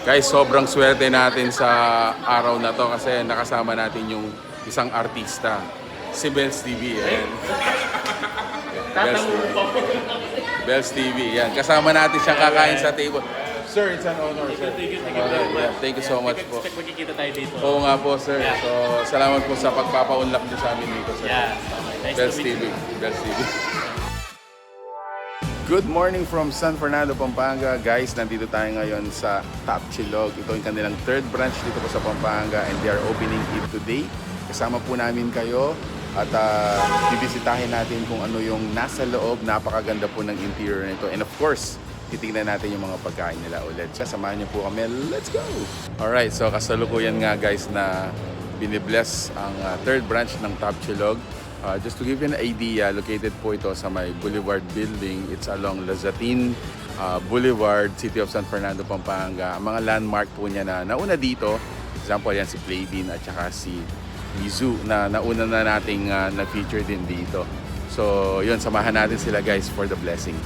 Guys, sobrang swerte natin sa araw na to kasi nakasama natin yung isang artista, si Bells TV. Ayan. Bells TV. Bells TV, yan. Kasama natin siyang kakain sa table. Sir, it's an honor, sir. Thank you very much. Thank you so much po. Expect magkikita tayo dito. Oo nga po, sir. So, salamat po sa pagpapaunlak niyo sa amin dito, sir. Yeah. Nice Bells to meet TV. you. Bells TV. Good morning from San Fernando, Pampanga. Guys, nandito tayo ngayon sa Top Chilog. Ito yung kanilang third branch dito po sa Pampanga and they are opening it today. Kasama po namin kayo at bibisitahin natin kung ano yung nasa loob. Napakaganda po ng interior nito. And of course, titignan natin yung mga pagkain nila ulit. Samahan niyo po kami. Let's go! Alright, so kasalukuyan nga guys na binibless ang third branch ng Top Chilog. Just to give you an idea, located po ito sa may Boulevard Building. It's along Lazatin Boulevard, City of San Fernando, Pampanga. Ang mga landmark po niya na nauna dito, example yan si Playbean at saka si Mizu na nauna na nating na-feature din dito. So yun, samahan natin sila guys for the blessing.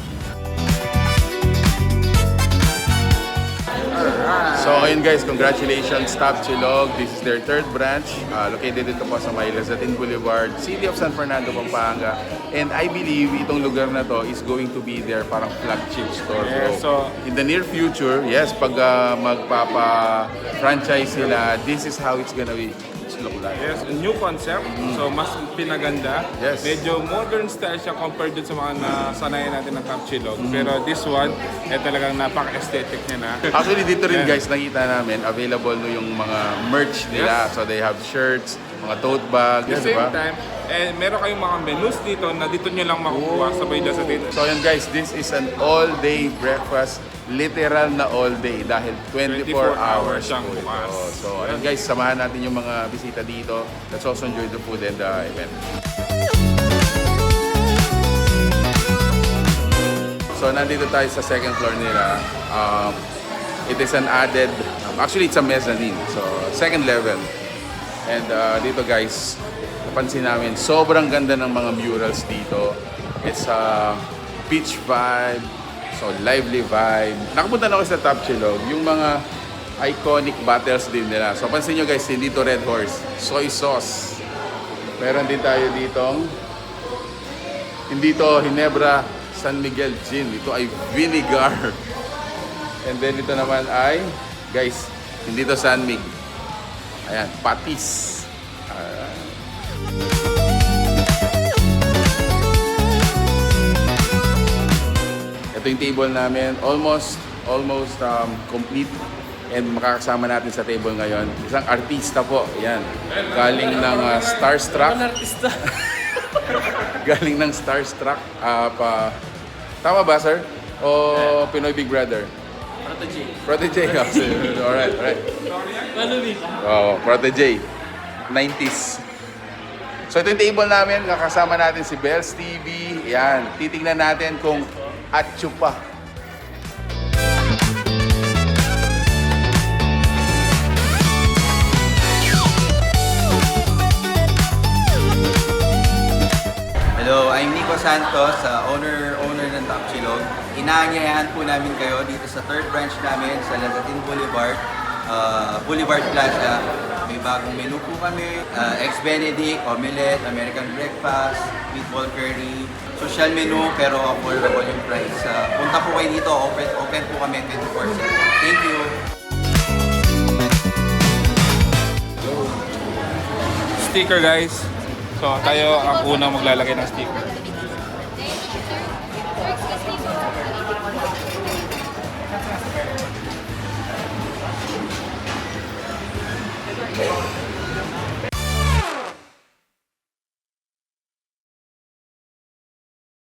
So ayun guys, congratulations Top Chilog. This is their third branch. Located dito po sa may Lazatin Boulevard, City of San Fernando, Pampanga. And I believe itong lugar na to is going to be their parang flagship store. Yeah, so in the near future, yes, pag magpapa-franchise sila, this is how it's gonna be. Look like. Yes, a new concept. So, mas pinaganda. Yes. Medyo modern style siya compared dun sa mga nasanayan natin ng Top Chilog. Pero this one, talagang napaka-aesthetic niya na. Actually, dito rin guys, nakita namin, available no yung mga merch nila. Yes. So, they have shirts, mga tote bags, At the di same ba? time, meron kayong mga menus dito na dito nyo lang makukuha sa Bay Lazatin. So, yun guys, this is an all-day breakfast. Literal na all day dahil 24 hours siyang po ito. bukas. So, ayun guys, samahan natin yung mga bisita dito. Let's also enjoy the food and the event. So, nandito tayo sa second floor nila. It is an added, actually it's a mezzanine. So, second level. And dito guys, napansin namin, sobrang ganda ng mga murals dito. It's a beach vibe. So, lively vibe. Nakapunta na ako sa Top Chilog, yung mga iconic battles din nila. So, pansin nyo guys, hindi to Red Horse. Soy sauce. Meron din tayo ditong, hindi to Ginebra San Miguel Gin. Ito ay vinegar. And then ito naman ay, guys, hindi to San Mig. Ayan, patis. Ito yung table namin, almost complete and makakasama natin sa table ngayon. Isang artista po, yan. Galing ng Starstruck. Artista. Galing ng Starstruck. Tama ba, sir? O Pinoy Big Brother? Protege. Protege. Alright. Ano ni? Oh, Protege. 90s. So ito yung table namin, kakasama natin si Bells TV. Yan, titingnan natin kung atyo pa. Hello, I'm Nico Santos, owner ng Top Chilog. Inaanyayahan po namin kayo dito sa third branch namin sa Lazatin Boulevard, Boulevard Plaza. May bagong menu po kami, Eggs Benedict, Omelette, American Breakfast, Meatball Curry, social menu pero affordable yung price. Punta po kayo dito, open po kami 24/7. Thank you! Sticker guys. So, tayo ang unang maglalagay ng sticker.